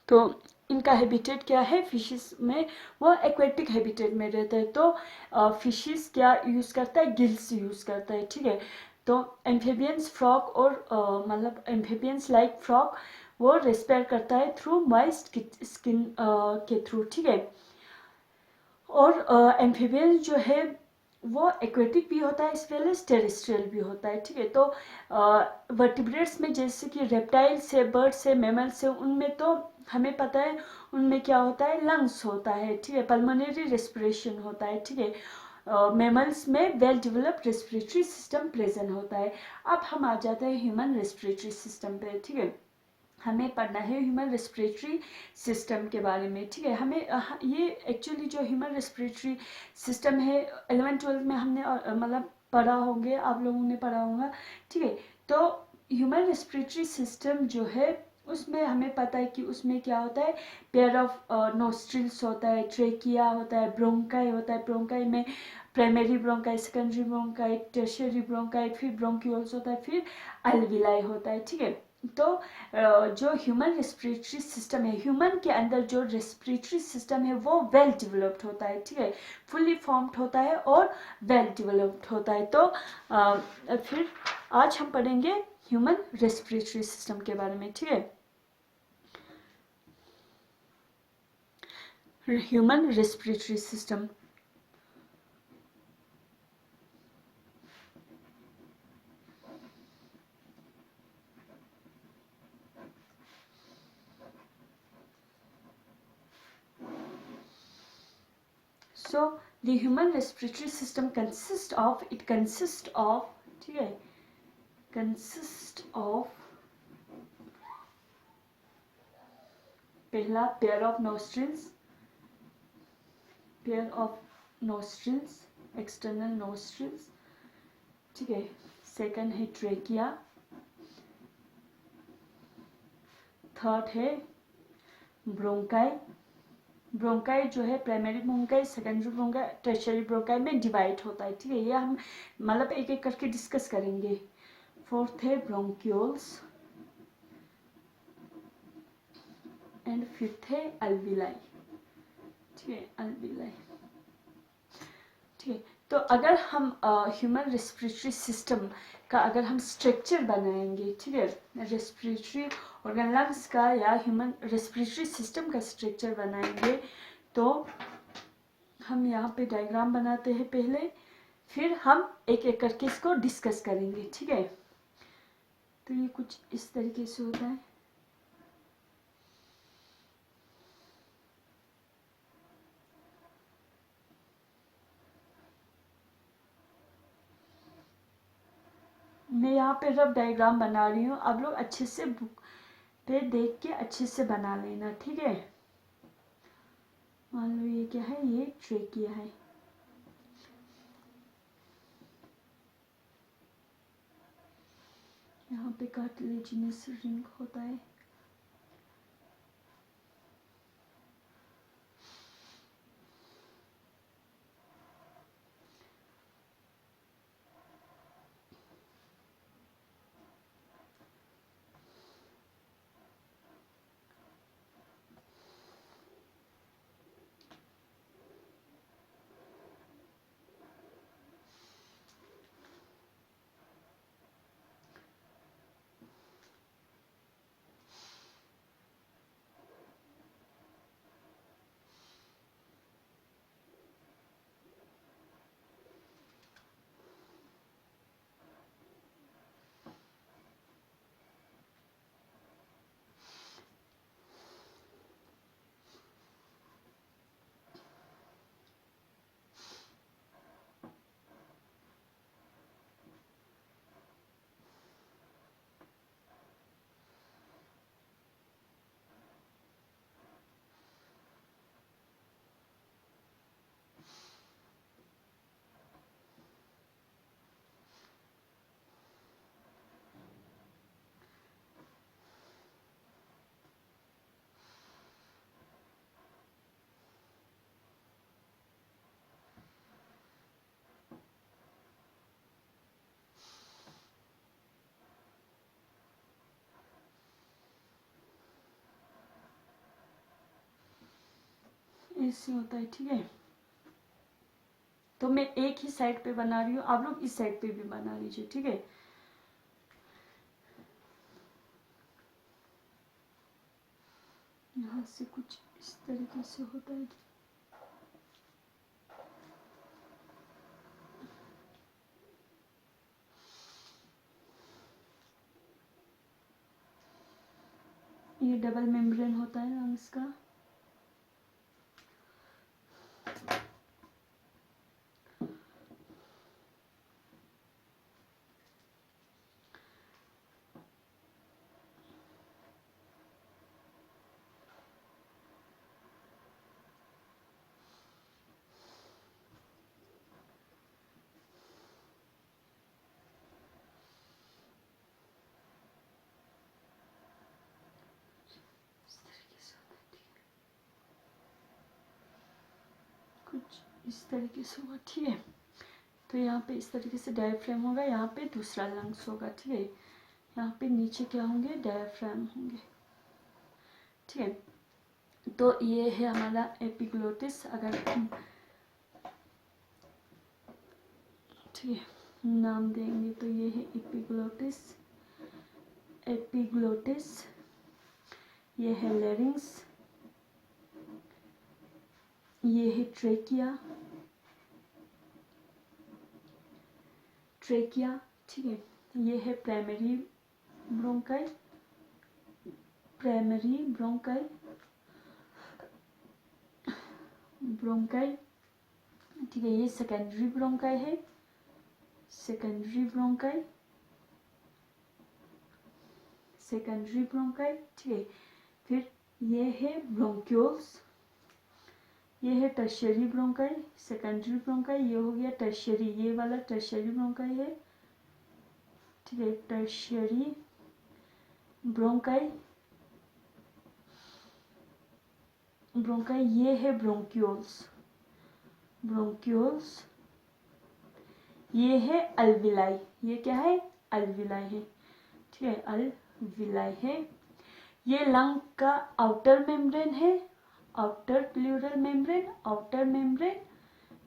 तो इनका हैबिटेट क्या है फिशेस में, वो एक्वेटिक हैबिटेट में रहता है। तो फिशेस क्या यूज़ करता है, गिल्स यूज़ करता है, ठीक है। तो एम्फीबियंस फ्रॉग और मतलब एम्फीबियंस लाइक फ्रॉग वो रेस्पायर करता है थ्रू मॉइस्ट स्किन के थ्रू, ठीक है। और एम्फीबियन जो है वो एक्वेटिक भी होता है एज वेल एज टेरेस्ट्रियल भी होता है, ठीक है। तो वर्टिब्रेट्स में जैसे कि रेप्टाइल्स है, बर्ड्स है, मैमल्स है, उनमें तो हमें पता है उनमें क्या होता है, लंग्स होता है, ठीक है, पल्मोनरी रेस्पिरेशन होता है, ठीक है। मैमल्स में well developed respiratory system present होता है। अब हम आ जाते हैं ह्यूमन रेस्पिरेटरी सिस्टम पे, ठीक है। हमें पढ़ना है ह्यूमन रेस्पिरेटरी सिस्टम के बारे में, ठीक है। हमें ये एक्चुअली जो ह्यूमन रेस्पिरेटरी सिस्टम है 11th-12th में हमने मतलब पढ़ा होंगे, आप लोगों ने पढ़ा होगा, ठीक है। तो ह्यूमन रेस्पिरेटरी सिस्टम जो है उसमें हमें पता है कि उसमें क्या होता है, पेयर ऑफ नोस्ट्रिल्स होता है, ट्रेकिया होता है, ब्रोंकाई होता है, ब्रोंकाई में primary bronchi, secondary bronchi, tertiary bronchi, फिर ब्रोंक्यूल्स होता है, फिर अल्विलाई होता है, ठीक है। तो जो ह्यूमन रेस्पिरेटरी सिस्टम है, ह्यूमन के अंदर जो रेस्पिरेटरी सिस्टम है वो वेल डेवलप्ड होता है, ठीक है, फुल्ली फॉर्म्ड होता है और वेल डेवलप्ड होता है। तो फिर आज हम पढ़ेंगे ह्यूमन रेस्पिरेटरी सिस्टम के बारे में, ठीक है। Human respiratory system, so the human respiratory system consists of, ठीक है, consists of पहला pair of nostrils, external nostrils, ठीक है। सेकंड है ट्रेकिया, थर्ड है ब्रोंकाई। ब्रोंकाई जो है primary bronchi, secondary bronchi, tertiary bronchi में डिवाइड होता है, ठीक है। ये हम मतलब एक एक करके डिस्कस करेंगे। फोर्थ है ब्रोंक्यूल्स एंड फिफ्थ है अल्विलाई, ठीक है, अल्विलाई, ठीक है। तो अगर हम ह्यूमन रेस्पिरेटरी सिस्टम का अगर हम स्ट्रक्चर बनाएंगे, ठीक है, रेस्पिरेटरी ऑर्गन लंग्स का या ह्यूमन रेस्पिरेटरी सिस्टम का स्ट्रक्चर बनाएंगे, तो हम यहाँ पे डायग्राम बनाते हैं पहले, फिर हम एक एक करके इसको डिस्कस करेंगे, ठीक है। तो ये कुछ इस तरीके से होता है। मैं यहाँ पे रफ डायग्राम बना रही हूँ, आप लोग अच्छे से बुक पे देख के अच्छे से बना लेना, ठीक है। मान लो ये क्या है, ये ट्रेकिया है, यहाँ पे कार्टिलेजिनस रिंग होता है, से होता है, ठीक है। तो मैं एक ही साइड पे बना रही हूँ, आप लोग इस साइड पे भी बना लीजिए, ठीक है। यहाँ से कुछ इस तरीके से होता है। ये डबल मेम्ब्रेन होता है लंग्स का। कुछ इस तरीके से होगा, ठीक है। तो यहाँ पे इस तरीके से डायफ्राम होगा, यहाँ पे दूसरा लंग्स होगा, ठीक है। यहाँ पे नीचे क्या होंगे, डायफ्राम होंगे, ठीक है। तो ये है हमारा एपिग्लोटिस। अगर ठीक है नाम देंगे तो ये है एपिग्लोटिस, एपिग्लोटिस। ये है लेरिंग्स, ये है ट्रेकिया, ट्रेकिया, ठीक है। ये है primary bronchi, primary bronchi, bronchi, ठीक है। ये सेकेंडरी ब्रोंकाई है, सेकेंडरी ब्रोंकाई, सेकेंडरी ब्रोंकाई, ठीक है। फिर ये है ब्रोंक्यूल्स, ये है टर्शियरी ब्रोंकाई, सेकेंडरी ब्रोंकाई, ये हो गया टर्शियरी, ये वाला टर्शियरी ब्रोंकाई है, ठीक है। टर्शियरी ब्रोंकाई, ब्रोंकाई, ये है ब्रोंक्यूल्स, ब्रोंक्यूल्स। ये है अल्विलाई, ये क्या है, अल्विलाई है, ठीक है, अल्विलाई है। ये लंग का आउटर मेम्ब्रेन है, outer pleural membrane, outer membrane,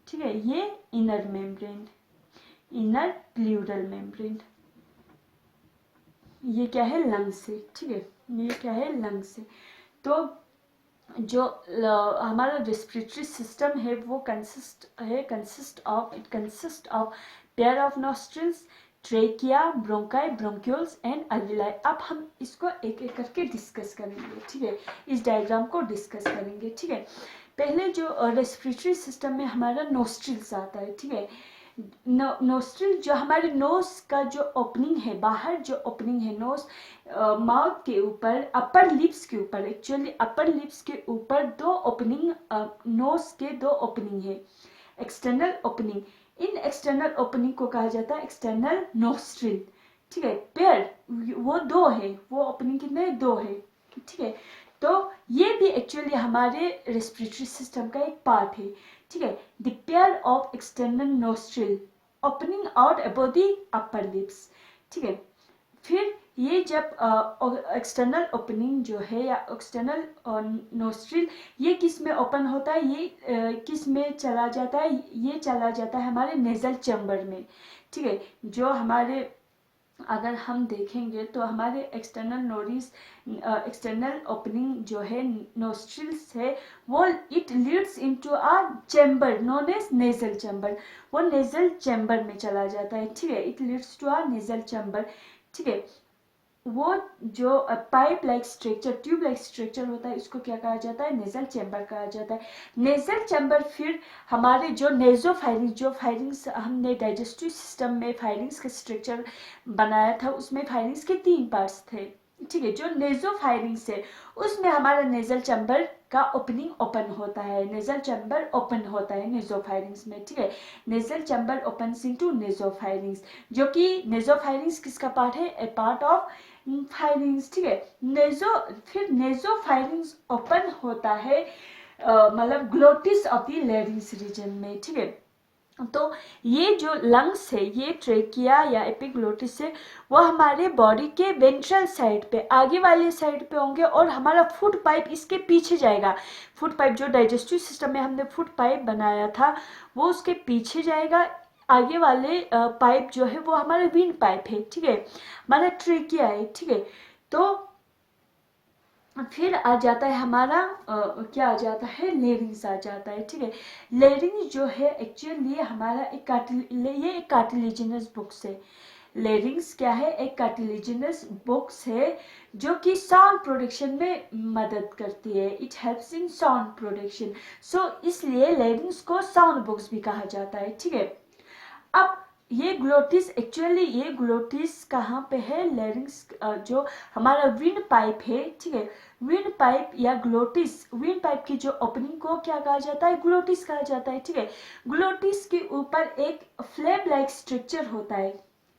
ठीक है। ये inner membrane, inner pleural membrane. ये क्या है, लंग से, ठीक है। ये क्या है, लंग से। तो जो हमारा रेस्पिरेटरी सिस्टम है वो consist of pair of nostrils, trachea, bronchi, bronchioles and alveoli. अब हम इसको एक एक करके डिस्कस करेंगे, ठीक है। इस डायग्राम को डिस्कस करेंगे, ठीक है। पहले जो रेस्पिरेटरी सिस्टम में हमारा नोस्ट्रिल्स आता है, ठीक है। नोस्ट्रिल जो हमारे नोज का जो ओपनिंग है, बाहर जो ओपनिंग है नोज माउथ के ऊपर, अपर लिप्स के ऊपर, एक्चुअली अपर लिप्स के ऊपर दो ओपनिंग, नोज के दो ओपनिंग है, एक्सटर्नल ओपनिंग। इन एक्सटर्नल ओपनिंग को कहा जाता है एक्सटर्नल नोस्ट्रिल, ठीक है। पेयर वो दो है, वो ओपनिंग कितने, दो है, ठीक है। तो ये भी एक्चुअली हमारे रेस्पिरेटरी सिस्टम का एक पार्ट है, ठीक है। The pair of external nostril opening out above the upper lips, ठीक है। फिर ये जब एक्सटर्नल ओपनिंग जो है या एक्सटर्नल नोस्ट्रिल, ये किस में ओपन होता है, ये किस में चला जाता है, ये चला जाता है हमारे नेजल चैम्बर में, ठीक है। जो हमारे अगर हम देखेंगे तो हमारे एक्सटर्नल नोरिस, एक्सटर्नल ओपनिंग जो है नोस्ट्रिल्स है, वो it leads into a chamber known as nasal chamber, वो नेजल चैम्बर में चला जाता है, ठीक है। It leads to a nasal chamber, ठीक है। वो जो pipe like structure, tube like structure होता है, इसको क्या कहा जाता है, नेजल चैम्बर कहा जाता है। नेजल चैम्बर फिर हमारे जो नेजोफायरिंग्स, जो फायरिंग्स हमने डाइजेस्टिव सिस्टम में फायरिंग्स का स्ट्रक्चर बनाया था, उसमें फायरिंग्स के 3 पार्ट्स थे, ठीक है। जो नेजोफायरिंग्स है उसमें हमारा नेजल चैम्बर का ओपनिंग ओपन होता है, नेजल चैम्बर ओपन होता है नेजोफायरिंग्स में, ठीक है। नेजल चैम्बर ओपन्स इनटू नेजोफायरिंग्स, जो कि नेजोफायरिंग्स किसका पार्ट है, ए पार्ट ऑफ फायरिंग्स, ठीक है। फिर नेजोफायरिंग्स ओपन होता है मतलब glottis of the larynx region में, ठीक है। तो ये जो लंग्स है, ये ट्रेकिया या एपिग्लोटिस है, वो हमारे बॉडी के वेंट्रल साइड पे, आगे वाले साइड पे होंगे, और हमारा फूड पाइप इसके पीछे जाएगा। फूड पाइप जो डाइजेस्टिव सिस्टम में हमने फूड पाइप बनाया था वो उसके पीछे जाएगा। आगे वाले पाइप जो है वो हमारा विंड पाइप है, ठीक है, हमारा ट्रेकिया है, ठीक है। तो फिर आ जाता है हमारा क्या आ जाता है, लेरिंग्स आ जाता है, ठीक है। लेरिंग्स जो है एक्चुअली हमारा एक कार्टिलेजिनस बुक्स है। लेरिंग्स क्या है, एक कार्टिलेजिनस बुक्स है जो कि साउंड प्रोडक्शन में मदद करती है। It helps in sound production, so इसलिए लेरिंग्स को साउंड बुक्स भी कहा जाता है, ठीक है। अब ये ग्लोटिस, एक्चुअली ये ग्लोटिस कहाँ पे है, लेरिंग्स जो हमारा विंड पाइप है, ठीक है, विंड पाइप या ग्लोटिस, विंड पाइप की जो ओपनिंग को क्या कहा जाता है, ग्लोटिस कहा जाता है, ठीक है। ग्लोटिस के ऊपर एक फ्लैप लाइक स्ट्रक्चर होता है,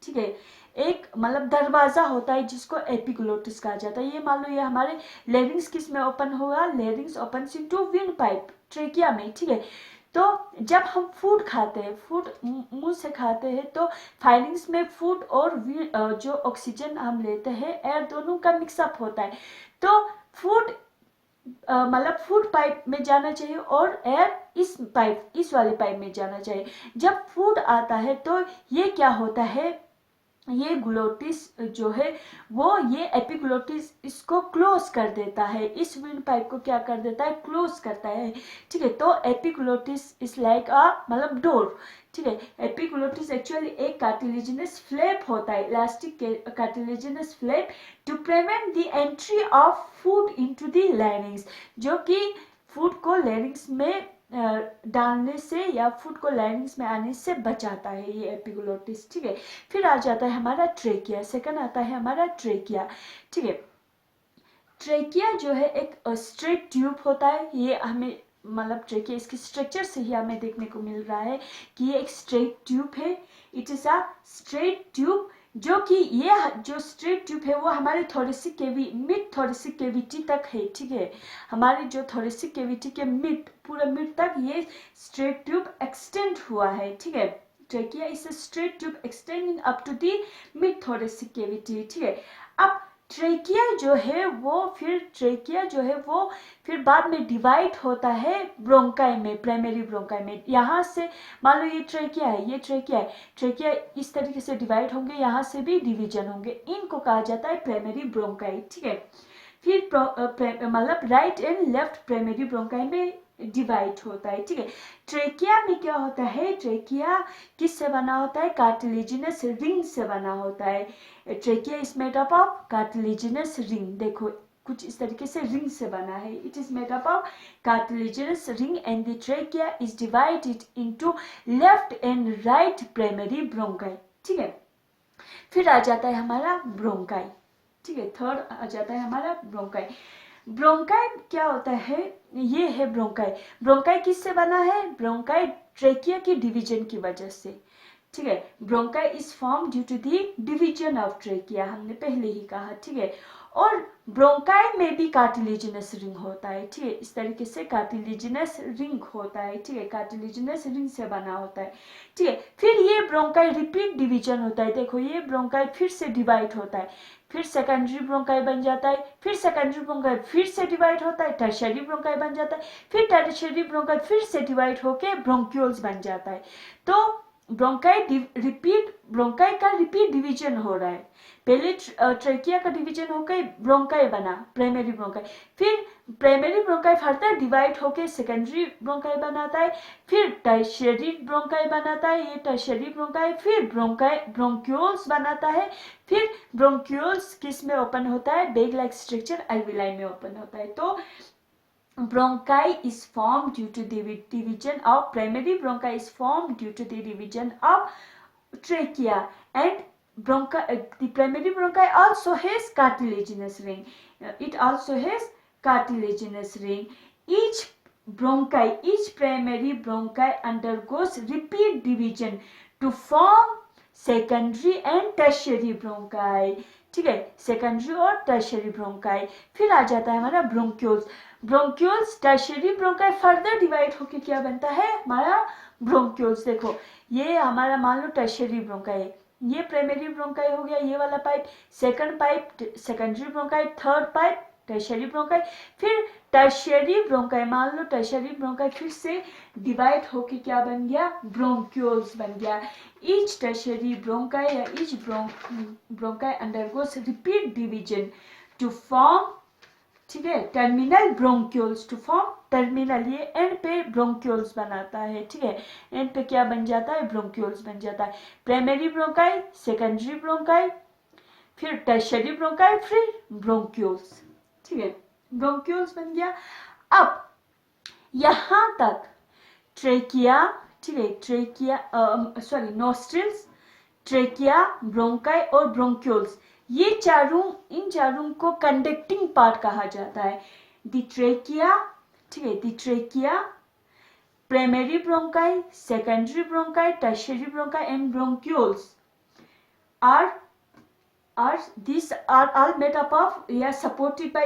ठीक है, एक मतलब दरवाजा होता है जिसको एपिग्लोटिस कहा जाता है। ये मान लो ये हमारे लेरिंग्स किस में ओपन होगा, larynx open into wind pipe, trachea में, ठीक है। तो जब हम फूड खाते हैं, फूड मुंह से खाते हैं, तो फाइलिंग्स में फूड और जो ऑक्सीजन हम लेते हैं, एयर दोनों का मिक्सअप होता है। तो फूड मतलब फूड पाइप में जाना चाहिए और एयर इस वाले पाइप में जाना चाहिए। जब फूड आता है तो ये क्या होता है, ये ग्लोटिस जो है वो ये एपिग्लोटिस इसको क्लोज कर देता है, इस विंड पाइप को क्या कर देता है, क्लोज करता है, ठीक है। तो एपिग्लोटिस इज लाइक अ मतलब डोर, ठीक है। एपिग्लोटिस एक्चुअली एक कार्टिलेजिनस फ्लैप होता है, elastic cartilaginous flap to prevent the entry of food into the larynx, जो कि फूड को लैरिंग्स में डालने से या फूड को लैरिंग्स में आने से बचाता है ये एपिग्लोटिस, ठीक है। फिर आ जाता है हमारा ट्रेकिया, सेकंड आता है हमारा ट्रेकिया, ठीक है। ट्रेकिया जो है एक स्ट्रेट ट्यूब होता है, ये हमें मतलब ट्रेकिया इसके स्ट्रक्चर से ही हमें देखने को मिल रहा है कि ये एक स्ट्रेट ट्यूब है। It is a straight tube, जो कि ये जो स्ट्रेट ट्यूब है वो हमारे थोरेसिक मिड थोरेसिक कैविटी तक है, ठीक है। हमारे जो थोरेसिक कैविटी के पूरे मिड तक ये स्ट्रेट ट्यूब एक्सटेंड हुआ है, ठीक है। Trachea is a straight tube extending up to the mid thoracic cavity, ठीक है। अब ट्रेकिया जो है वो फिर बाद में डिवाइड होता है ब्रोंकाई में, प्राइमरी ब्रोंकाई में। यहाँ से मान लो ये ट्रेकिया है, ये ट्रेकिया है, ट्रेकिया इस तरीके से डिवाइड होंगे, यहाँ से भी डिवीजन होंगे, इनको कहा जाता है प्राइमरी ब्रोंकाई, ठीक है। फिर मतलब right and left primary bronchi में डिवाइड होता है, ठीक है। ट्रेकिया में क्या होता है, ट्रेकिया किससे बना होता है, कार्टिलेजिनस रिंग से बना होता है। Trachea is made up of cartilaginous ring, देखो कुछ इस तरीके से रिंग से बना है। It is made up of cartilaginous ring and the trachea is divided into left and right primary bronchi, ठीक है। फिर आ जाता है हमारा ब्रोंकाई, ठीक है। थर्ड आ जाता है हमारा ब्रोंकाई। ब्रोंकाई क्या होता है, ये है ब्रोंकाई। ब्रोंकाई किससे बना है, ब्रोंकाई ट्रेकिया की डिवीजन की वजह से, ठीक है। Bronchi is form due to the division of trachea, हमने पहले ही कहा, ठीक है। और ब्रोंकाई में भी कार्टिलेजिनस रिंग होता है, ठीक है। इस तरीके से कार्टिलेजिनस रिंग होता है, ठीक है, कार्टिलेजिनस रिंग से बना होता है, ठीक है। फिर ये ब्रोंकाई रिपीट डिवीजन होता है, देखो ये ब्रोंकाई फिर से डिवाइड होता है, फिर सेकेंडरी ब्रोंकाई बन जाता है, फिर सेकेंडरी ब्रोंकाई फिर से डिवाइड होता है, टर्शियरी ब्रोंकाई बन जाता है, फिर टर्शियरी ब्रोंकाई फिर से डिवाइड होके ब्रोंक्यूल्स बन जाता है। तो ब्रोंकाई का रिपीट डिवीजन हो रहा है। पहले ट्रेकिया का डिवीजन होकर ब्रोंकाई बना, प्राइमरी ब्रोंकाई, फिर प्राइमरी ब्रोंकाई फर्दर डिवाइड होकर सेकेंडरी ब्रोंकाई बनाता है, फिर टर्शियरी ब्रोंकाई बनाता है, ये टर्शियरी ब्रोंकाई, फिर ब्रोंक्यूल्स बनाता है, फिर ब्रोंक्यूल्स किस में ओपन होता है, बेग लाइक स्ट्रक्चर अल्विलाई में ओपन होता है। तो bronchi is formed due to the division of primary bronchi is formed due to the division of trachea, and the primary bronchi also has cartilaginous ring. It also has cartilaginous ring. Each primary bronchi undergoes repeat division to form secondary and tertiary bronchi, ठीक है, secondary और tertiary bronchi. फिर आ जाता है हमारा bronchioles. Bronchioles tertiary bronchi further divide होकर क्या बनता है, हमारा ब्रोंक्यूल्स। देखो ये हमारा मान लो टर्शियरी ब्रोंकाई, ये प्राइमरी ब्रोंकाई हो गया, ये वाला pipe, second pipe secondary bronchi, third pipe tertiary bronchi, फिर टर्शियरी ब्रोंकाई, मान लो टर्शियरी ब्रोंकाई फिर से डिवाइड होके क्या बन गया, ब्रोंक्यूल्स बन गया। ईच टर्शियरी ब्रोंकाई या each bronchi undergoes repeat division to form, ठीक है, terminal bronchioles, to form terminal, ये एंड पे ब्रोंक्यूल्स बनाता है, ठीक है, एंड पे क्या बन जाता है, ब्रोंक्यूल्स बन जाता है। प्राइमरी ब्रोंकाई, सेकेंडरी ब्रोंकाई, फिर टर्शियरी ब्रोंकाई, फिर ब्रोंक्यूल्स, ठीक है, ब्रोंक्यूल्स बन गया। अब यहां तक ट्रेकिया, ठीक है, trachea sorry nostrils, trachea, bronchi और ब्रोंक्यूल्स, ये चारों, इन चारों को कंडक्टिंग पार्ट कहा जाता है। द ट्रेकिया, ठीक है, the trachea, primary bronchi, secondary bronchi, tertiary bronchi and bronchioles are these are all made up of या supported by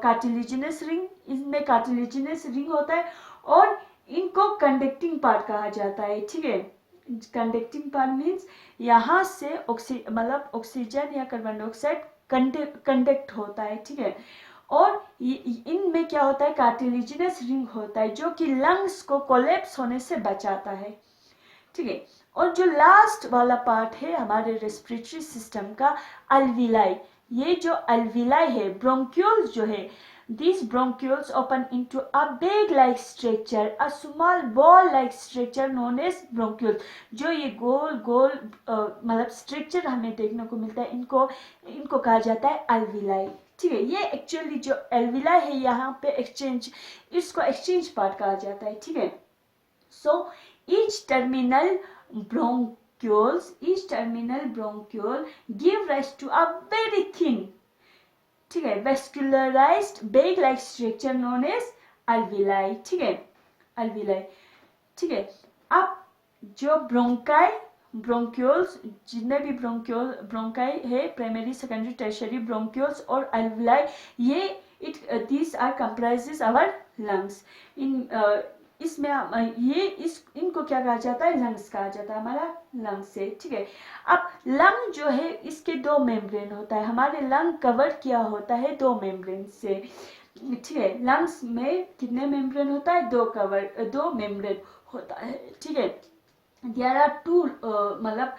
cartilaginous ring, इसमें cartilaginous ring होता है और इनको कंडक्टिंग पार्ट कहा जाता है, ठीक है। कंडक्टिंग पार्ट मीन्स यहाँ से मतलब ऑक्सीजन या कार्बन डाइऑक्साइड कंडक्ट होता है, ठीक है, और इनमें क्या होता है, कार्टिलेजिनस रिंग होता है जो कि लंग्स को कोलैप्स होने से बचाता है, ठीक है। और जो लास्ट वाला पार्ट है हमारे रेस्पिरेटरी सिस्टम का, अल्विलाई, ये जो अल्विलाई है, ब्रोंक्यूल्स जो है, these bronchioles open into a bag like structure, a small ball like structure known as bronchiole। जो ये गोल गोल मतलब स्ट्रक्चर हमें देखने को मिलता है, इनको कहा जाता है अल्विलाई, ठीक है। ये एक्चुअली जो अल्विलाई है यहाँ पे एक्सचेंज, इसको एक्सचेंज पार्ट कहा जाता है, ठीक है। सो each terminal bronchiole give rise to a very thin, ठीक है, vascularized bag like structure known as alveoli, ठीक है, alveoli, ठीक है। अब जो ब्रोंक्यूल्स, जितने भी ब्रोंकाई है, प्राइमरी, सेकेंडरी, टर्शियरी ब्रोंक्यूल्स और alveoli, ये these are comprises our lungs। इसमें इनको क्या कहा जाता है, लंग्स कहा जाता है, हमारा लंग्स से, ठीक है। अब लंग जो है इसके दो मेम्ब्रेन होता है, हमारे लंग कवर किया होता है दो मेम्ब्रेन से, ठीक है। लंग्स में कितने मेम्ब्रेन होता है, दो मेम्ब्रेन होता है, ठीक है। देयर आर टू मतलब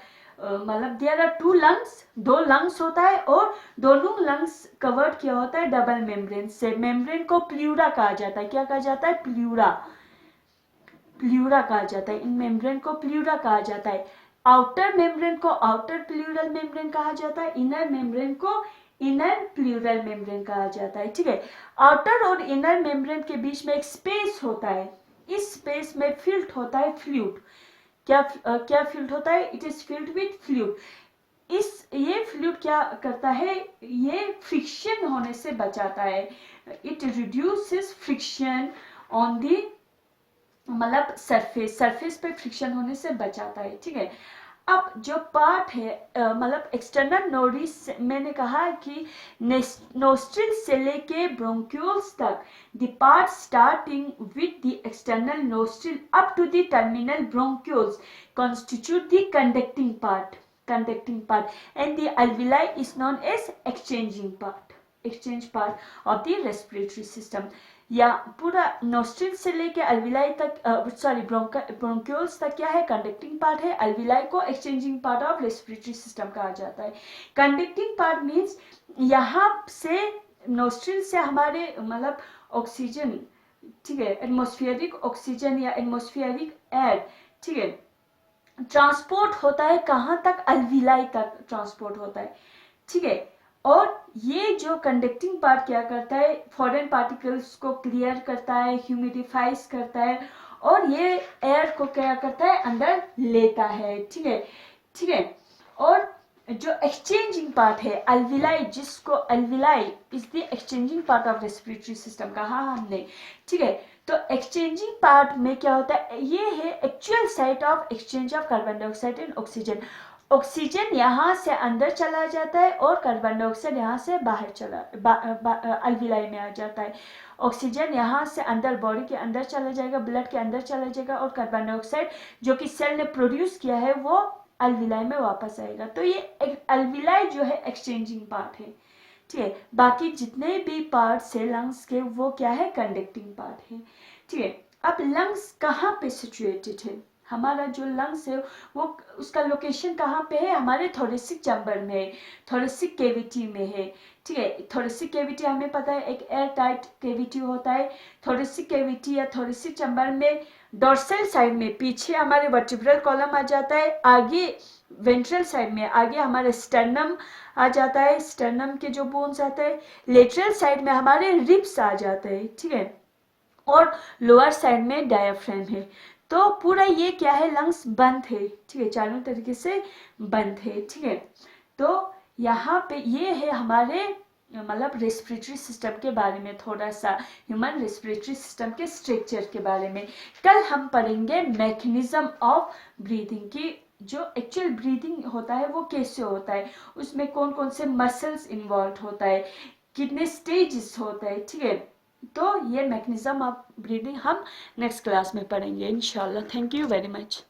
देयर आर टू लंग्स, दो लंग्स होता है और दोनों लंग्स कवर्ड किया होता है डबल मेम्ब्रेन से। मेम्ब्रेन को प्लूरा कहा जाता है, क्या कहा जाता है, प्लूरा कहा जाता है। इन मेम्ब्रेन को प्लूरा कहा जाता है। आउटर मेम्ब्रेन को आउटर प्लूरल मेम्ब्रेन कहा जाता है, इनर मेम्ब्रेन को इनर प्लूरल मेम्ब्रेन कहा जाता है, ठीक है। आउटर और इनर मेम्ब्रेन के बीच में एक स्पेस होता है, इस स्पेस में फिल्ड होता है फ्लूइड। क्या फिल्ड होता है, it is filled with fluid. ये फ्लूइड क्या करता है, ये फ्रिक्शन होने से बचाता है, it reduces friction on the, मतलब सरफेस पे फ्रिक्शन होने से बचाता है, ठीक है। अब जो पार्ट है मतलब एक्सटर्नल नोरिस, मैंने कहा कि नोस्ट्रिल से लेके ब्रोंक्यूल्स तक, the part starting with the external nostril up to the terminal bronchioles constitute the conducting part and the alveoli is known as exchange part of the respiratory system। या पूरा nostril से लेके अल्विलाई तक, sorry bronchioles तक क्या है, conducting part है। अल्विलाई को exchanging part of respiratory system कहा जाता है। कंडक्टिंग पार्ट मींस यहाँ से नोस्ट्रिल से हमारे मतलब ऑक्सीजन, ठीक है, एटमॉस्फेरिक ऑक्सीजन या एटमॉस्फेरिक एयर, ठीक है, ट्रांसपोर्ट होता है कहाँ तक, अल्विलाई तक ट्रांसपोर्ट होता है, ठीक है। और ये जो कंडक्टिंग पार्ट क्या करता है, फॉरेन पार्टिकल्स को क्लियर करता है, ह्यूमिडिफाइज करता है और ये एयर को क्या करता है, अंदर लेता है, ठीक है। और जो एक्सचेंजिंग पार्ट है अल्विलाई, जिसको alveoli is the exchanging part of respiratory system कहा हमने, ठीक है। तो एक्सचेंजिंग पार्ट में क्या होता है, ये है actual site of exchange of carbon dioxide and oxygen. Oxygen यहाँ से अंदर चला जाता है और कार्बन डाइऑक्साइड यहाँ से बाहर अल्विलाई में आ जाता है। ऑक्सीजन यहाँ से अंदर बॉडी के अंदर चला जाएगा, ब्लड के अंदर चला जाएगा, और कार्बन डाइऑक्साइड जो कि सेल ने प्रोड्यूस किया है वो अल्विलाई में वापस आएगा। तो ये अल्विलाई जो है एक्सचेंजिंग पार्ट है, ठीक है। बाकी जितने भी पार्ट्स है लंग्स के वो क्या है, कंडक्टिंग पार्ट है, ठीक है। अब लंग्स कहाँ पे सिचुएटेड है, हमारा जो लंग्स है वो उसका लोकेशन कहाँ पे है, हमारे थोरेसिक चैम्बर में है, थोरेसिक कैविटी में है, ठीक है। थोरेसिक कैविटी हमें पता है एक एयर टाइट कैविटी होता है। थोरेसिक कैविटी या थोरेसिक चैम्बर में डोर्सल साइड में पीछे हमारे वर्टिब्रल कॉलम आ जाता है, आगे वेंट्रल साइड में आगे हमारे स्टर्नम आ जाता है, स्टर्नम के जो बोन्स आते हैं, लेटरल साइड में हमारे रिब्स आ जाते हैं, ठीक है, और लोअर साइड में डायफ्राम है। तो पूरा ये क्या है, लंग्स बंद है, ठीक है, चारों तरीके से बंद है, ठीक है। तो यहाँ पे ये है हमारे मतलब रेस्पिरेटरी सिस्टम के बारे में, थोड़ा सा ह्यूमन रेस्पिरेटरी सिस्टम के स्ट्रक्चर के बारे में। कल हम पढ़ेंगे मैकेनिज्म ऑफ ब्रीदिंग की, जो एक्चुअल ब्रीदिंग होता है वो कैसे होता है, उसमें कौन कौन से मसल्स इन्वॉल्व होता है, कितने स्टेजेस होता है, ठीक है। तो ये मैकेनिज्म ऑफ ब्रीदिंग हम नेक्स्ट क्लास में पढ़ेंगे इंशाल्लाह। Thank you very much.